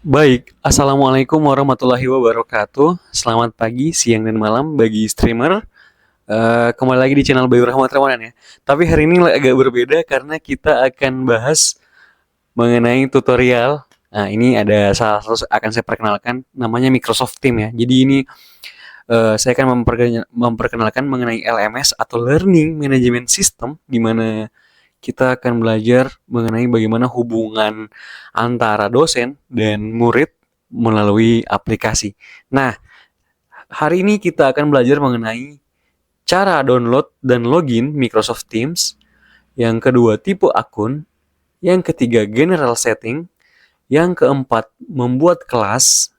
Baik, Assalamualaikum warahmatullahi wabarakatuh. Selamat pagi, siang, dan malam bagi streamer. Kembali lagi di channel Bayu Rahmat Ramadan ya. Tapi hari ini agak berbeda karena kita akan bahas mengenai tutorial. Nah, ini ada salah satu akan saya perkenalkan, namanya Microsoft Team ya. Jadi ini saya akan memperkenalkan mengenai LMS atau Learning Management System, di mana kita akan belajar mengenai bagaimana hubungan antara dosen dan murid melalui aplikasi. Nah, hari ini kita akan belajar mengenai cara download dan login Microsoft Teams. Yang kedua, tipe akun. Yang ketiga, general setting. Yang keempat, membuat kelas.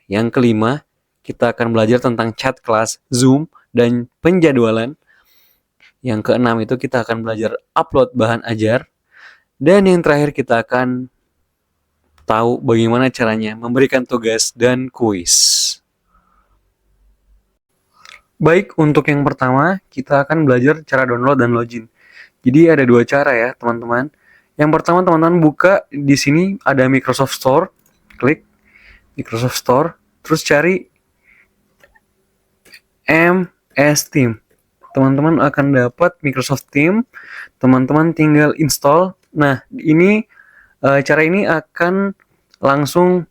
Yang kelima, kita akan belajar tentang chat kelas, Zoom, dan penjadwalan. Yang keenam itu kita akan belajar upload bahan ajar. Dan yang terakhir kita akan tahu bagaimana caranya memberikan tugas dan kuis. Baik, untuk yang pertama kita akan belajar cara download dan login. Jadi ada dua cara ya teman-teman. Yang pertama teman-teman buka di sini ada Microsoft Store, klik Microsoft Store, terus cari MS Team. Teman-teman akan dapat Microsoft Team, teman-teman tinggal install. Nah, ini cara ini akan langsung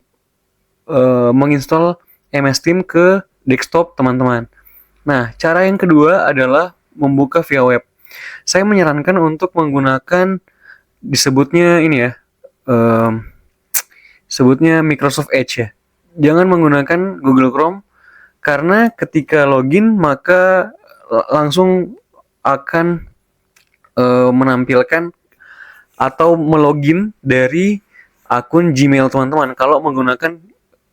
menginstal MS Team ke desktop teman-teman. Nah, cara yang kedua adalah membuka via web. Saya menyarankan untuk menggunakan disebutnya ini ya, sebutnya Microsoft Edge ya. Jangan menggunakan Google Chrome karena ketika login maka langsung akan menampilkan atau melogin dari akun Gmail teman-teman kalau menggunakan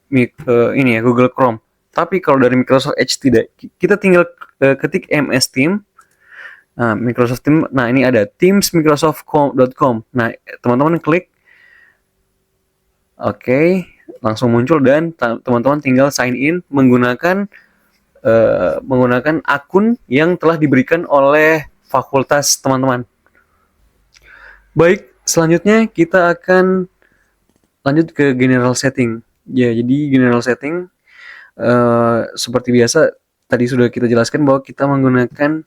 ini ya Google Chrome. Tapi kalau dari Microsoft Edge tidak. Kita tinggal ketik MS Team. Nah, Microsoft Team. Nah, ini ada teamsmicrosoft.com. Nah, teman-teman klik. Oke, langsung muncul dan teman-teman tinggal sign in menggunakan akun yang telah diberikan oleh fakultas teman-teman. Baik, selanjutnya kita akan lanjut ke general setting. Ya, jadi general setting seperti biasa tadi sudah kita jelaskan bahwa kita menggunakan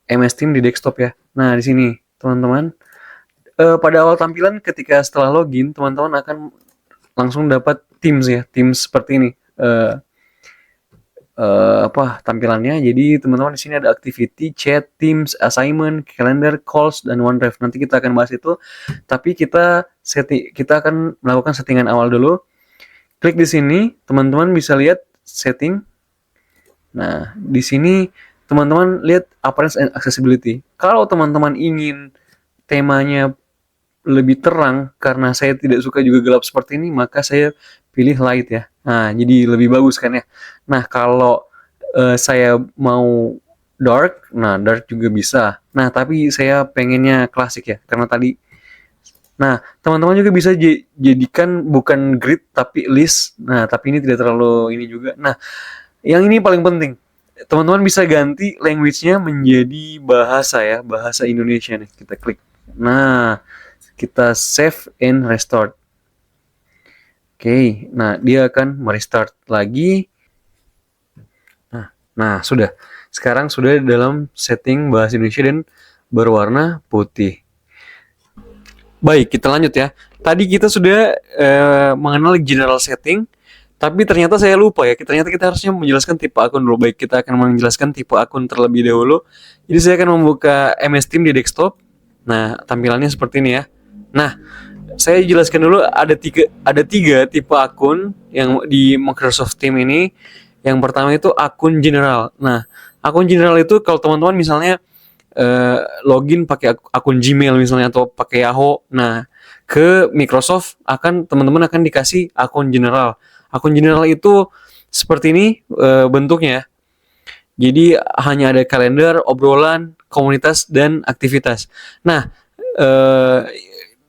MS Team di desktop ya. Nah, di sini teman-teman pada awal tampilan ketika setelah login teman-teman akan langsung dapat Teams ya, Teams seperti ini. Tampilannya. Jadi teman-teman di sini ada activity, chat, Teams, assignment, calendar, calls, dan OneDrive. Nanti kita akan bahas itu. Tapi kita akan melakukan settingan awal dulu. Klik di sini, teman-teman bisa lihat setting. Nah, di sini teman-teman lihat appearance and accessibility. Kalau teman-teman ingin temanya lebih terang karena saya tidak suka juga gelap seperti ini, maka saya pilih light ya. Nah, jadi lebih bagus kan ya. Nah, kalau saya mau dark, nah dark juga bisa. Nah, tapi saya pengennya klasik ya, karena tadi. Nah, teman-teman juga bisa jadikan bukan grid tapi list. Nah, tapi ini tidak terlalu ini juga. Nah, yang ini paling penting. Teman-teman bisa ganti language-nya menjadi bahasa ya, bahasa Indonesia nih. Kita klik. Nah, kita save and restart. Oke, nah dia akan merestart lagi. Nah, sudah. Sekarang sudah dalam setting bahasa Indonesia dan berwarna putih. Baik, kita lanjut ya. Tadi kita sudah mengenal general setting, tapi ternyata saya lupa ya. Ternyata kita harusnya menjelaskan tipe akun dulu. Baik, kita akan menjelaskan tipe akun terlebih dahulu. Jadi saya akan membuka MS Team di desktop. Nah, tampilannya seperti ini ya. Nah, saya jelaskan dulu ada tiga tipe akun yang di Microsoft Team ini. Yang pertama itu akun general. Nah, akun general itu kalau teman-teman misalnya login pakai akun Gmail misalnya atau pakai Yahoo, nah ke Microsoft teman-teman akan dikasih akun general. Akun general itu seperti ini bentuknya. Jadi hanya ada kalender, obrolan, komunitas, dan aktivitas. Nah,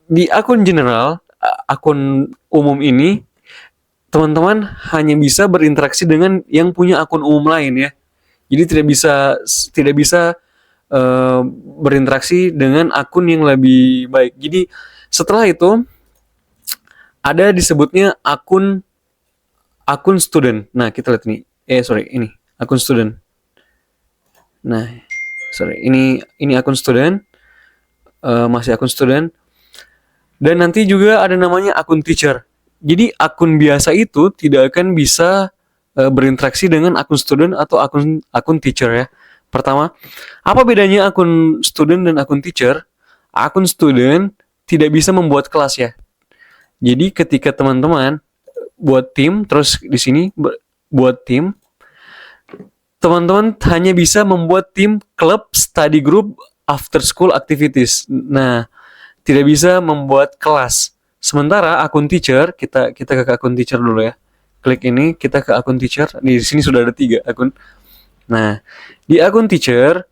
di akun general, akun umum ini, teman-teman hanya bisa berinteraksi dengan yang punya akun umum lain ya. Jadi tidak bisa berinteraksi dengan akun yang lebih baik. Jadi setelah itu ada disebutnya akun akun student. Nah, kita lihat ini. Ini akun student. Nah, ini akun student, masih akun student. Dan nanti juga ada namanya akun teacher. Jadi akun biasa itu tidak akan bisa berinteraksi dengan akun student atau akun teacher ya. Pertama, apa bedanya akun student dan akun teacher? Akun student tidak bisa membuat kelas ya. Jadi ketika teman-teman buat tim, terus di sini buat tim, teman-teman hanya bisa membuat tim club, study group, after school activities. Nah, tidak bisa membuat kelas. Sementara akun teacher, kita ke akun teacher dulu ya. Klik ini, kita ke akun teacher. Di sini sudah ada 3 akun. Nah, di akun teacher,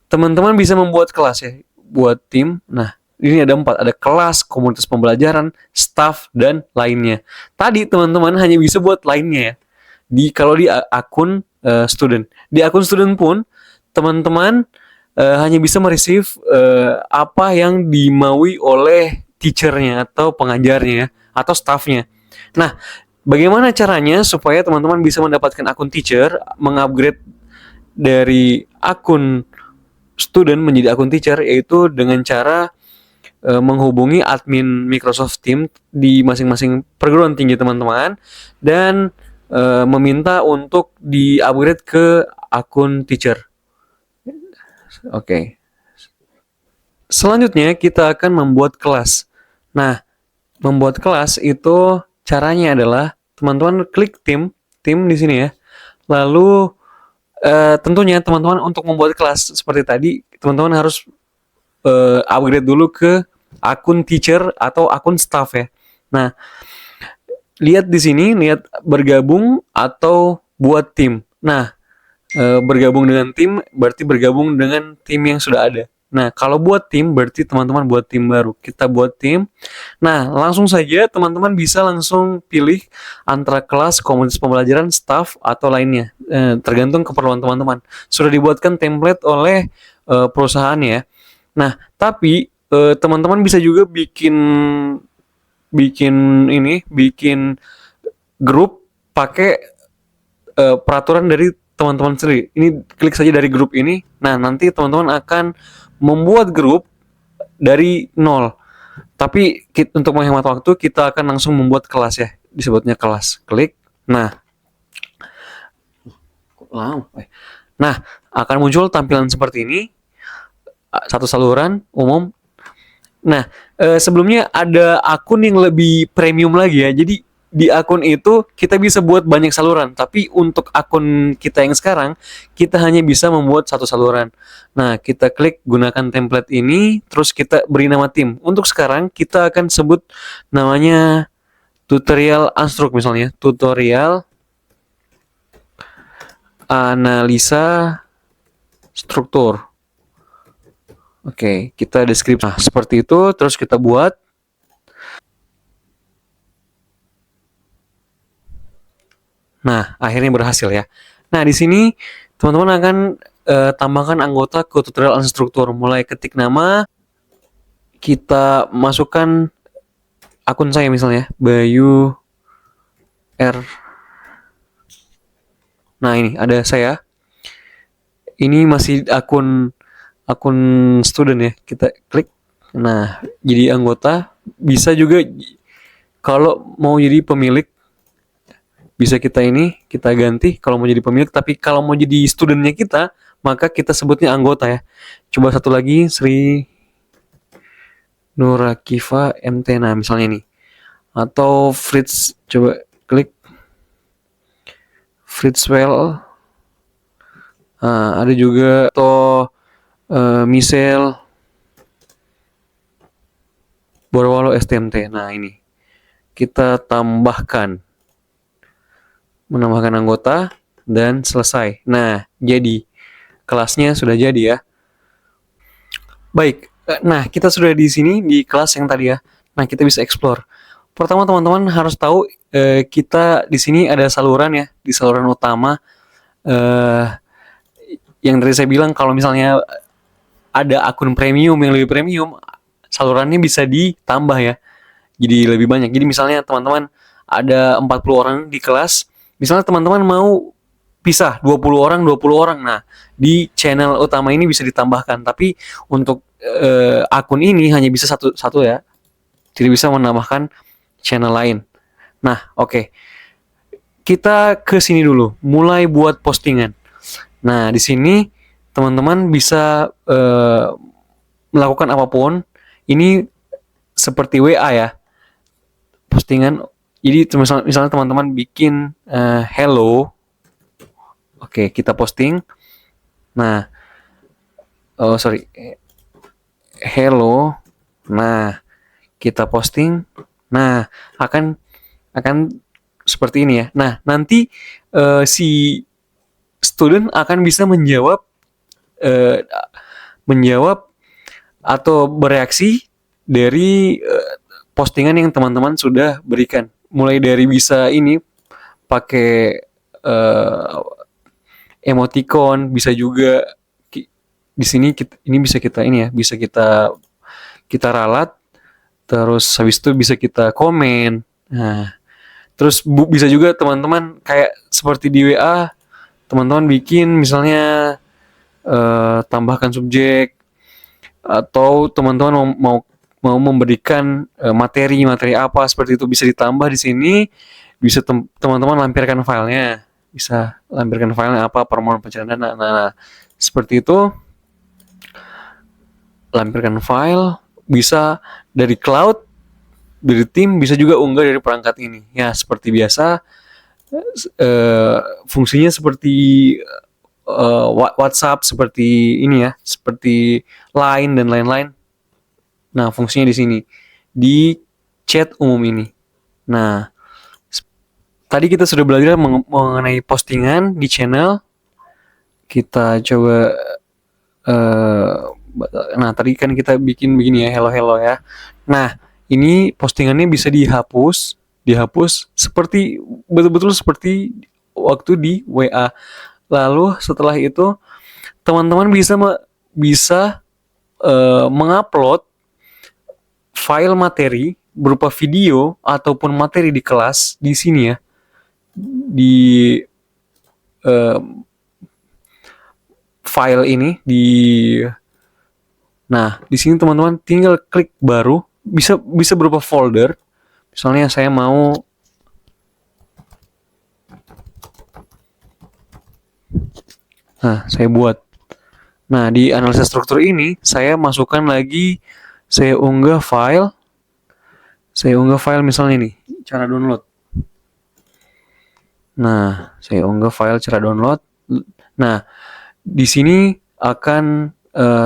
teman-teman bisa membuat kelas ya, buat tim. Nah, ini ada 4, ada kelas, komunitas pembelajaran, staff, dan lainnya. Tadi teman-teman hanya bisa buat lainnya ya. Kalau di akun student, di akun student pun teman-teman hanya bisa mereceive apa yang dimaui oleh teachernya atau pengajarnya atau staffnya. Nah, bagaimana caranya supaya teman-teman bisa mendapatkan akun teacher, mengupgrade dari akun student menjadi akun teacher, yaitu dengan cara menghubungi admin Microsoft Teams di masing-masing perguruan tinggi teman-teman dan meminta untuk di-upgrade ke akun teacher. Oke. Selanjutnya kita akan membuat kelas. Nah, membuat kelas itu caranya adalah teman-teman klik tim di sini ya. Lalu tentunya teman-teman untuk membuat kelas seperti tadi, teman-teman harus upgrade dulu ke akun teacher atau akun staff ya. Nah, lihat di sini, lihat bergabung atau buat tim. Nah, bergabung dengan tim berarti bergabung dengan tim yang sudah ada. Nah, kalau buat tim berarti teman-teman buat tim baru. Kita buat tim. Nah, langsung saja teman-teman bisa langsung pilih antara kelas, komunitas pembelajaran, staff, atau lainnya. Tergantung keperluan teman-teman. Sudah dibuatkan template oleh perusahaan ya. Nah, tapi teman-teman bisa juga bikin grup pakai peraturan dari teman-teman sendiri. Ini klik saja dari grup ini. Nah, nanti teman-teman akan membuat grup dari nol. Tapi untuk menghemat waktu, kita akan langsung membuat kelas ya. Disebutnya kelas. Klik. Nah, akan muncul tampilan seperti ini. Satu saluran umum. Nah, sebelumnya ada akun yang lebih premium lagi ya. Jadi di akun itu kita bisa buat banyak saluran, tapi untuk akun kita yang sekarang kita hanya bisa membuat satu saluran. Nah, kita klik gunakan template ini, terus kita beri nama tim. Untuk sekarang kita akan sebut namanya tutorial unstruct misalnya, tutorial analisa struktur. Oke, kita deskripsi. Nah, seperti itu, terus kita buat. Nah, akhirnya berhasil ya. Nah, di sini teman-teman akan tambahkan anggota ke tutorial instruktur. Mulai ketik nama, kita masukkan akun saya misalnya, Bayu R. Nah, ini ada saya. Ini masih akun student ya. Kita klik. Nah, jadi anggota. Bisa juga kalau mau jadi pemilik, bisa kita ganti kalau mau jadi pemilik. Tapi kalau mau jadi studentnya kita, maka kita sebutnya anggota ya. Coba satu lagi, Sri Nurakifa MT. Nah, misalnya ini. Atau Fritz, coba klik Fritzwell. Ada juga atau Michelle Borwalo STMT. Nah, ini kita menambahkan anggota dan selesai. Nah, jadi kelasnya sudah jadi ya. Baik. Nah, kita sudah di sini di kelas yang tadi ya. Nah, kita bisa explore. Pertama teman-teman harus tahu kita di sini ada saluran ya, di saluran utama. Yang tadi saya bilang kalau misalnya ada akun premium yang lebih premium, salurannya bisa ditambah ya. jadi lebih banyak. Jadi misalnya teman-teman ada 40 orang di kelas, misalnya teman-teman mau pisah 20 orang 20 orang. Nah, di channel utama ini bisa ditambahkan, tapi untuk akun ini hanya bisa satu satu ya. Tidak bisa menambahkan channel lain. Nah, oke. Kita ke sini dulu, mulai buat postingan. Nah, di sini teman-teman bisa melakukan apapun. Ini seperti WA ya, postingan. Jadi misalnya teman-teman bikin hello, oke, kita posting. Nah, oh sorry, hello. Nah, kita posting. Nah, akan seperti ini ya. Nah, nanti si student akan bisa eh, menjawab atau bereaksi dari postingan yang teman-teman sudah berikan. Mulai dari bisa ini pakai emoticon, bisa juga di sini ini bisa kita ini ya, bisa kita ralat, terus habis itu bisa kita komen. Nah, terus bisa juga teman-teman kayak seperti di WA, teman-teman bikin misalnya tambahkan subjek, atau teman-teman mau memberikan materi apa seperti itu, bisa ditambah di sini. Bisa teman-teman lampirkan filenya, bisa lampirkan filenya apa, permohonan pencairan dana. Nah, seperti itu, lampirkan file, bisa dari cloud, dari tim, bisa juga unggah dari perangkat ini. Ya, seperti biasa, fungsinya seperti WhatsApp, seperti ini ya, seperti Line dan lain-lain. Nah, fungsinya di sini, di chat umum ini. Nah, tadi kita sudah belajar mengenai postingan di channel. Kita coba, nah tadi kan kita bikin begini ya, hello ya. Nah, ini postingannya bisa dihapus seperti betul-betul seperti waktu di WA. Lalu setelah itu teman-teman bisa mengupload file materi berupa video ataupun materi di kelas di sini ya, di file ini nah di sini teman-teman tinggal klik baru, bisa berupa folder. Misalnya saya mau saya buat. Nah, di analisa struktur ini saya masukkan lagi, saya unggah file misalnya nih, cara download. Nah, saya unggah file cara download. Nah, di sini akan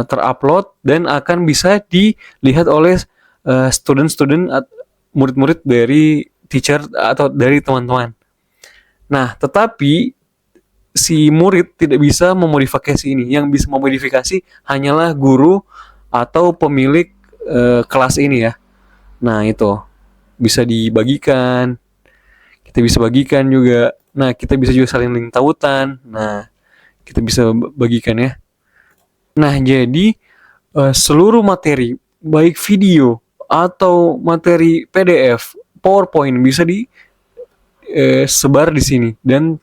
terupload dan akan bisa dilihat oleh student-student, murid-murid dari teacher atau dari teman-teman. Nah, tetapi si murid tidak bisa memodifikasi ini. Yang bisa memodifikasi hanyalah guru atau pemilik kelas ini ya. Nah, itu bisa dibagikan. Kita bisa bagikan juga. Nah, kita bisa juga saling link tautan. Nah, kita bisa bagikan ya. Nah, jadi seluruh materi, baik video atau materi PDF, PowerPoint, bisa disebar di sini dan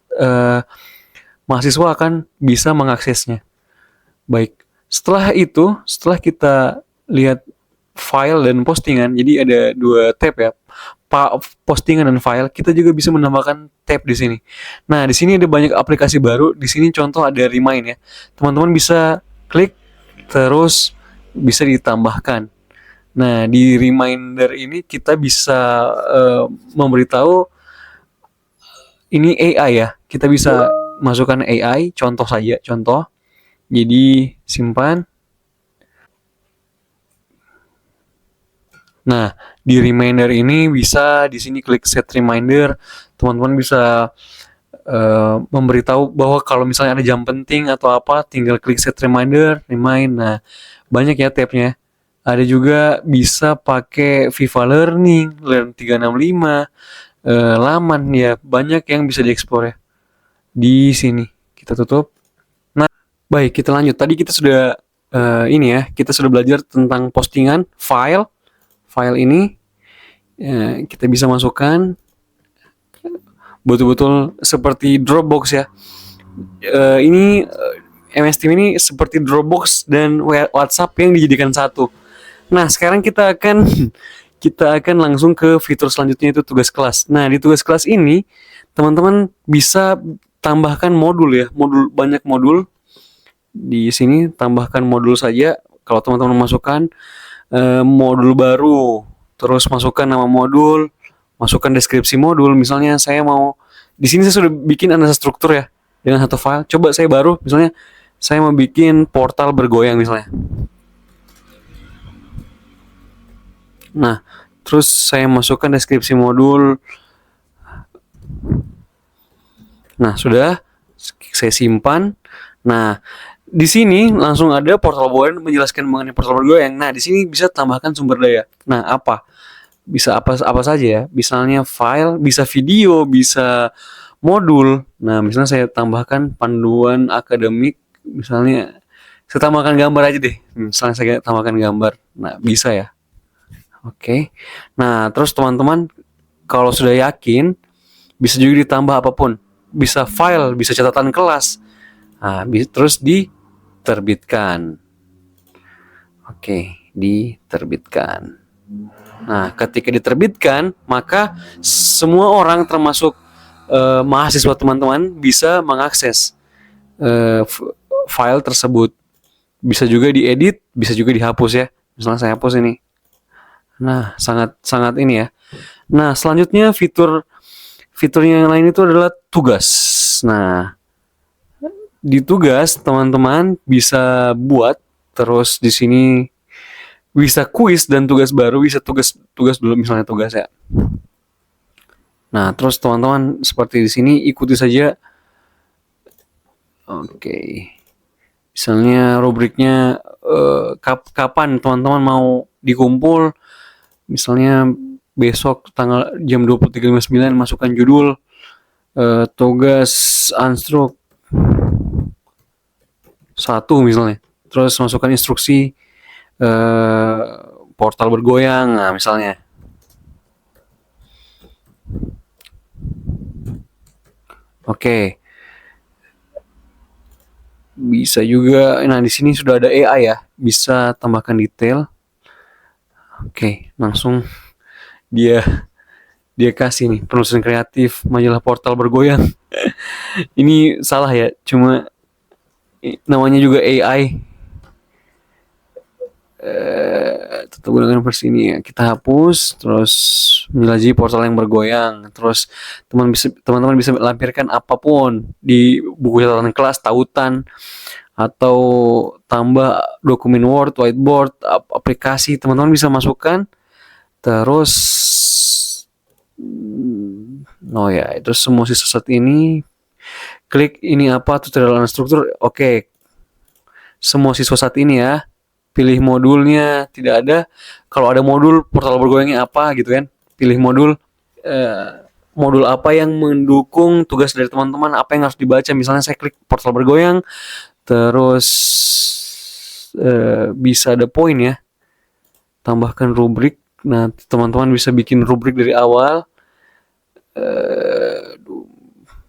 mahasiswa akan bisa mengaksesnya. Baik, setelah kita lihat file dan postingan, jadi ada 2 tab ya, postingan dan file. Kita juga bisa menambahkan tab di sini. Nah, di sini ada banyak aplikasi baru. Di sini contoh ada Remind ya. Teman-teman bisa klik, terus bisa ditambahkan. Nah, di reminder ini kita bisa memberitahu ini AI ya. Kita bisa masukkan AI, contoh. Jadi simpan. Nah, di reminder ini bisa di sini klik set reminder. Teman-teman bisa memberitahu bahwa kalau misalnya ada jam penting atau apa, tinggal klik set reminder, remind. Nah, banyak ya tabnya. Ada juga bisa pakai Viva Learning, Learn 365, Laman ya, banyak yang bisa dieksplor ya. Di sini kita tutup. Nah, baik, kita lanjut. Tadi kita sudah ini ya, kita sudah belajar tentang postingan file ini. Ya, kita bisa masukkan betul-betul seperti Dropbox ya. Ini MS Team ini seperti Dropbox dan WhatsApp yang dijadikan satu. Nah, sekarang kita akan langsung ke fitur selanjutnya, itu tugas kelas. Nah, di tugas kelas ini teman-teman bisa tambahkan modul ya, banyak modul. Di sini tambahkan modul saja. Kalau teman-teman masukkan modul baru, terus masukkan nama modul, masukkan deskripsi modul. Misalnya saya mau, di sini saya sudah bikin analisa struktur ya dengan satu file. Coba saya baru, misalnya saya mau bikin portal bergoyang misalnya. Nah, terus saya masukkan deskripsi modul. Nah, sudah saya simpan. Nah, di sini langsung ada portal bergoyang, menjelaskan mengenai portal bergoyang. Nah, di sini bisa tambahkan sumber daya. Nah, apa? Bisa apa saja ya. Misalnya file, bisa video, bisa modul. Nah, misalnya saya tambahkan panduan akademik, misalnya saya tambahkan gambar aja deh. Misalnya saya tambahkan gambar. Nah, bisa ya. Oke. Nah, terus teman-teman kalau sudah yakin, bisa juga ditambah apapun. Bisa file, bisa catatan kelas. Nah, terus diterbitkan. Oke, diterbitkan. Nah, ketika diterbitkan, maka semua orang termasuk mahasiswa teman-teman bisa mengakses file tersebut. Bisa juga diedit, bisa juga dihapus ya. Misalnya saya hapus ini. Nah, sangat ini ya. Nah, selanjutnya fiturnya yang lain itu adalah tugas. Nah, di tugas teman-teman bisa buat, terus di sini bisa kuis dan tugas baru, bisa tugas dulu misalnya tugas ya. Nah, terus teman-teman seperti di sini ikuti saja. Oke. Misalnya rubriknya kapan teman-teman mau dikumpul, misalnya besok tanggal jam 23.59 masukkan judul tugas Anstruk 1 misalnya. Terus masukkan instruksi portal bergoyang, nah misalnya. Oke. Bisa juga, nah di sini sudah ada AI ya, bisa tambahkan detail. Oke, langsung dia kasih nih penulisan kreatif majalah portal bergoyang. Ini salah ya, cuma namanya juga AI. Tetap gunakan versi ini ya. Kita hapus, terus menjelajahi portal yang bergoyang. Terus teman-teman bisa lampirkan apapun di buku catatan kelas, tautan, atau tambah dokumen Word, whiteboard, aplikasi, teman-teman bisa masukkan. Terus oh ya, itu semua siswa saat ini klik ini apa, tutorial dan struktur. Oke, semua siswa saat ini ya, pilih modulnya, tidak ada. Kalau ada modul portal bergoyangnya apa gitu kan, pilih modul modul apa yang mendukung tugas dari teman-teman, apa yang harus dibaca. Misalnya saya klik portal bergoyang, terus bisa ada poin ya, tambahkan rubrik. Nah, teman-teman bisa bikin rubrik dari awal.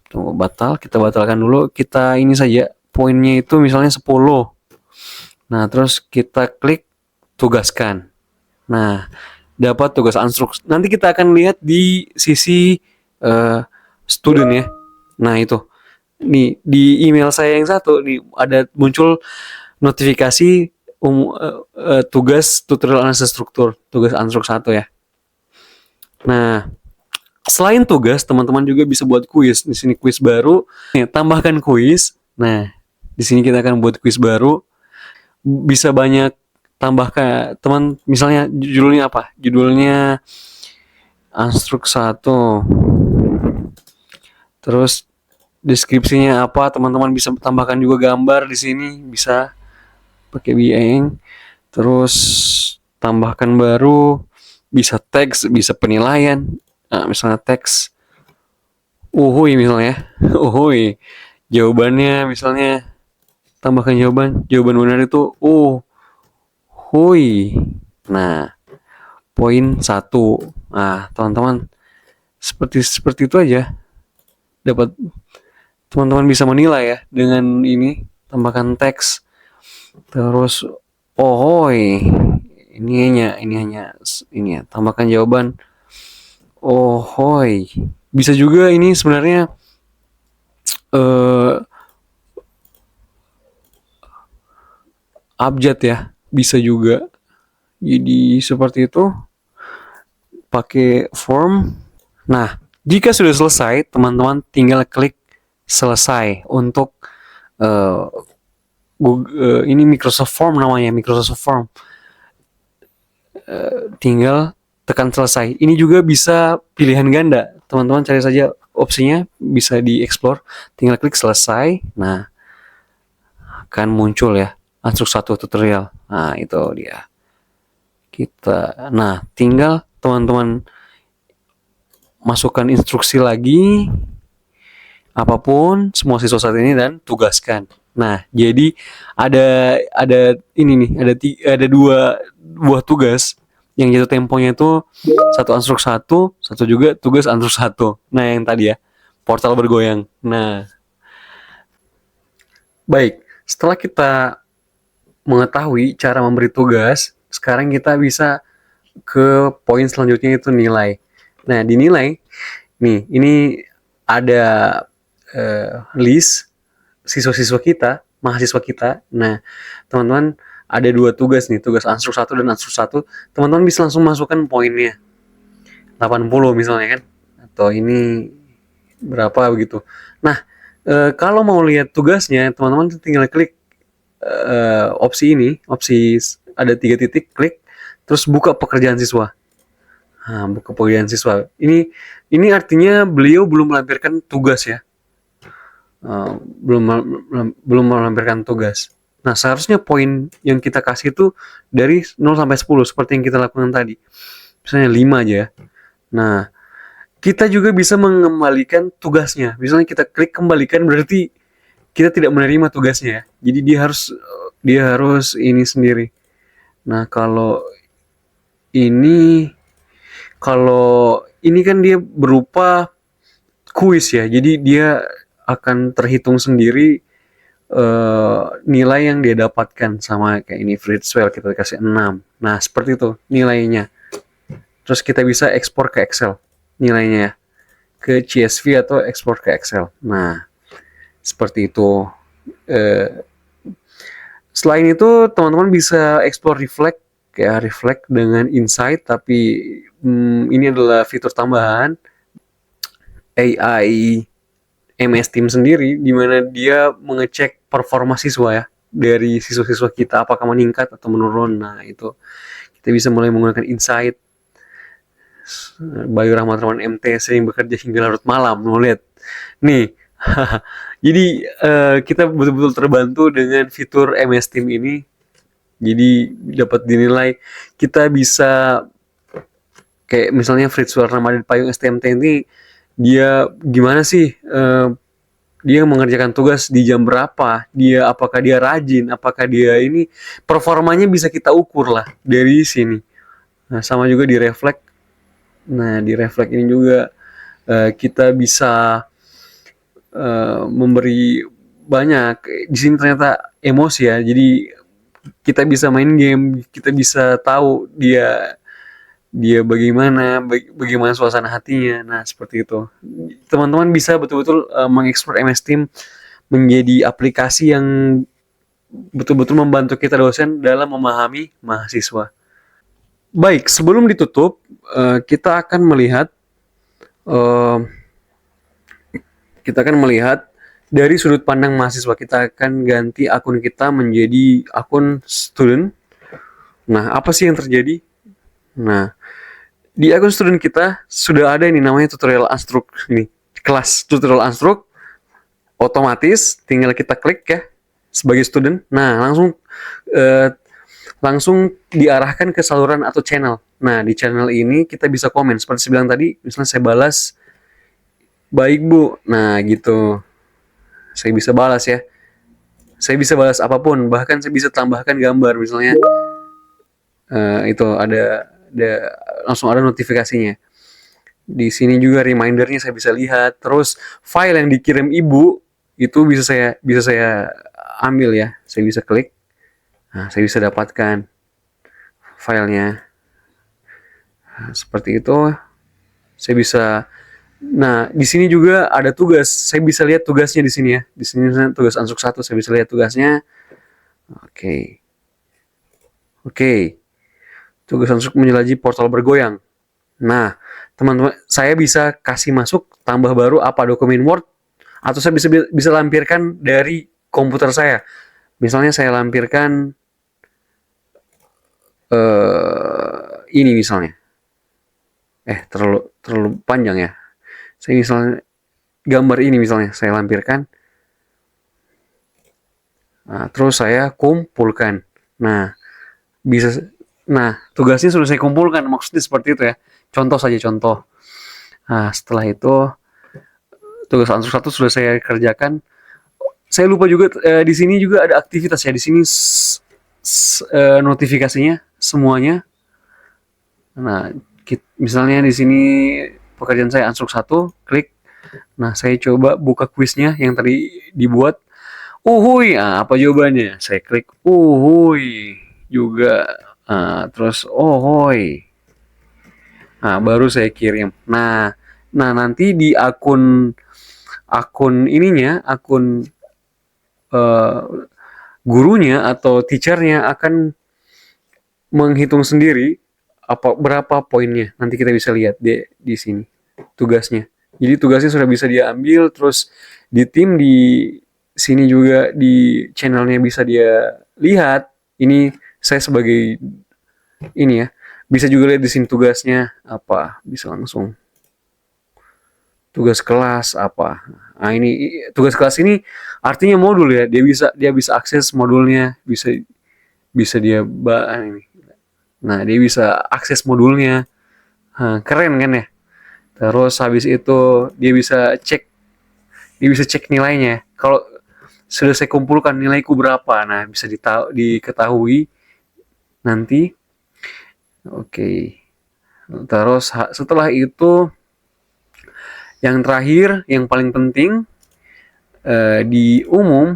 Tunggu, kita batalkan dulu. Kita ini saja, poinnya itu misalnya 10. Nah, terus kita klik tugaskan. Nah, dapat tugas Anstruk. Nanti kita akan lihat di sisi student ya. Nah, itu. Nih, di email saya yang satu nih ada muncul notifikasi tugas tutorial analisa struktur, tugas Anstruk 1 ya. Nah, selain tugas, teman-teman juga bisa buat kuis. Di sini kuis baru, nih, tambahkan kuis. Nah, di sini kita akan buat kuis baru. Bisa banyak tambahkan, teman, misalnya judulnya apa? Judulnya Anstruk 1. Terus deskripsinya apa? Teman-teman bisa tambahkan juga gambar di sini, bisa pakai Bing. Terus tambahkan baru, bisa teks, bisa penilaian. Nah, misalnya teks uhui misalnya. Uhui. Jawabannya misalnya tambahkan jawaban benar itu hui. Nah, poin 1. Nah, teman-teman seperti itu aja dapat teman-teman bisa menilai ya dengan ini tambahkan teks terus ohoi ini ya tambahkan jawaban ohoi bisa juga ini sebenarnya eh abjad ya bisa juga jadi seperti itu pakai form. Nah jika sudah selesai teman-teman tinggal klik selesai untuk eh, Google, ini Microsoft Form namanya Microsoft Form. Tinggal tekan selesai. Ini juga bisa pilihan ganda. Teman-teman cari saja opsinya, bisa dieksplor. Tinggal klik selesai. Nah, akan muncul ya Ansuk 1 tutorial. Nah, itu dia. Nah, tinggal teman-teman masukkan instruksi lagi apapun semua siswa saat ini dan tugaskan. Nah, jadi ada ini nih, ada dua buah tugas yang jatuh temponya itu satu Ansruk satu juga tugas Ansruk satu. Nah, yang tadi ya, portal bergoyang. Nah, baik. Setelah kita mengetahui cara memberi tugas, sekarang kita bisa ke poin selanjutnya itu nilai. Nah, dinilai nih, ini ada list siswa-siswa kita, mahasiswa kita. Nah, teman-teman ada dua tugas nih, tugas Ansruk 1 dan Ansruk 1. Teman-teman bisa langsung masukkan poinnya. 80 misalnya kan. Atau ini berapa begitu. Nah, kalau mau lihat tugasnya, teman-teman tinggal klik opsi ini, opsi ada 3 titik, klik terus buka pekerjaan siswa. Nah, buka pekerjaan siswa. Ini artinya beliau belum melampirkan tugas ya. Belum melampirkan tugas. Nah, seharusnya poin yang kita kasih itu dari 0 sampai 10 seperti yang kita lakukan tadi. Misalnya 5 aja ya. Nah, kita juga bisa mengembalikan tugasnya. Misalnya kita klik kembalikan berarti kita tidak menerima tugasnya ya. Jadi dia harus ini sendiri. Nah, ini kalau ini kan dia berupa kuis ya. Jadi dia akan terhitung sendiri nilai yang dia dapatkan sama kayak ini Fritzwell kita kasih 6. Nah, seperti itu nilainya. Terus kita bisa ekspor ke Excel nilainya ya. Ke CSV atau ekspor ke Excel. Nah, seperti itu. Selain itu, teman-teman bisa explore Reflect ya, Reflect dengan Insight, tapi ini adalah fitur tambahan AI MS Team sendiri, di mana dia mengecek performa siswa ya, dari siswa-siswa kita apakah meningkat atau menurun. Nah, itu kita bisa mulai menggunakan Insight. Bayu Rahmat Rahman MT sering bekerja hingga larut malam, mau lihat nih. Jadi kita betul-betul terbantu dengan fitur MS Team ini. Jadi dapat dinilai kita bisa kayak misalnya Fritzwell Ramadan Payung STMT ini dia gimana sih dia mengerjakan tugas di jam berapa, apakah dia rajin, apakah dia ini performanya bisa kita ukur lah dari sini. Nah, sama juga di Reflect. Nah, di Reflect ini juga kita bisa memberi banyak. Di sini ternyata emosi ya. Jadi kita bisa main game, kita bisa tahu dia bagaimana suasana hatinya. Nah, seperti itu. Teman-teman bisa betul-betul mengekspor MS Team menjadi aplikasi yang betul-betul membantu kita dosen dalam memahami mahasiswa. Baik, sebelum ditutup, kita akan melihat dari sudut pandang mahasiswa. Kita akan ganti akun kita menjadi akun student. Nah, apa sih yang terjadi? Nah, di akun student kita sudah ada ini namanya tutorial Ansruk ini. Kelas tutorial Ansruk otomatis tinggal kita klik ya sebagai student. Nah, langsung diarahkan ke saluran atau channel. Nah, di channel ini kita bisa komen seperti saya bilang tadi, misalnya saya balas baik Bu. Nah, gitu. Saya bisa balas ya. Saya bisa balas apapun, bahkan saya bisa tambahkan gambar misalnya. Itu ada langsung ada notifikasinya. Di sini juga remindernya saya bisa lihat. Terus file yang dikirim ibu itu bisa saya ambil ya. Saya bisa klik. Nah, saya bisa dapatkan filenya. Nah, seperti itu. Saya bisa. Nah, di sini juga ada tugas. Saya bisa lihat tugasnya di sini ya. Di sini tugas Ansuk 1 saya bisa lihat tugasnya. Oke. Oke. Tugas Ansuk menjelajahi portal bergoyang. Nah, teman-teman, saya bisa kasih masuk tambah baru apa dokumen Word atau saya bisa lampirkan dari komputer saya. Misalnya saya lampirkan ini misalnya. Terlalu panjang ya. Saya misalnya gambar ini misalnya saya lampirkan. Nah, terus saya kumpulkan. Nah, bisa tugasnya sudah saya kumpulkan, maksudnya seperti itu ya. Contoh saja contoh. Nah, setelah itu tugas ansur 1 sudah saya kerjakan. Saya lupa juga di sini juga ada aktivitas ya. Di sini notifikasinya semuanya. Nah, misalnya di sini pekerjaan saya ansur 1, klik. Nah, saya coba buka kuisnya yang tadi dibuat. Uhuy, apa jawabannya? Saya klik uhuy juga. Terus ohoy. Nah, baru saya kirim. Nah, nanti di akun ininya, akun gurunya atau teachernya akan menghitung sendiri berapa poinnya. Nanti kita bisa lihat di sini tugasnya. Jadi tugasnya sudah bisa dia ambil, terus di tim di sini juga di channelnya bisa dia lihat. Ini saya sebagai ini ya, bisa juga lihat di sini tugasnya apa, bisa langsung tugas kelas apa. Nah, ini tugas kelas ini artinya modul ya. Dia bisa akses modulnya, bisa dia ini. Nah, dia bisa akses modulnya. Keren kan ya? Terus habis itu dia bisa cek nilainya. Kalau sudah saya kumpulkan nilaiku berapa, nah bisa diketahui nanti. Oke. Terus setelah itu yang terakhir, yang paling penting di umum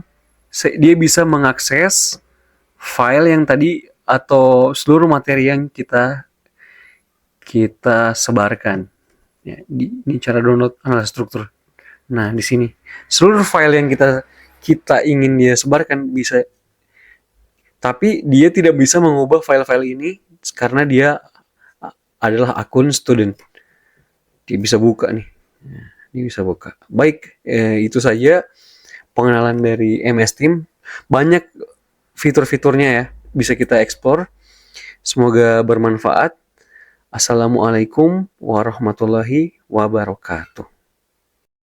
dia bisa mengakses file yang tadi atau seluruh materi yang kita sebarkan. Ya, ini cara download analisis struktur. Nah, di sini seluruh file yang kita ingin dia sebarkan bisa, tapi dia tidak bisa mengubah file-file ini karena dia adalah akun student. Dia bisa buka nih. Dia bisa buka. Baik, itu saja pengenalan dari MS Team. Banyak fitur-fiturnya ya, bisa kita explore. Semoga bermanfaat. Assalamualaikum warahmatullahi wabarakatuh.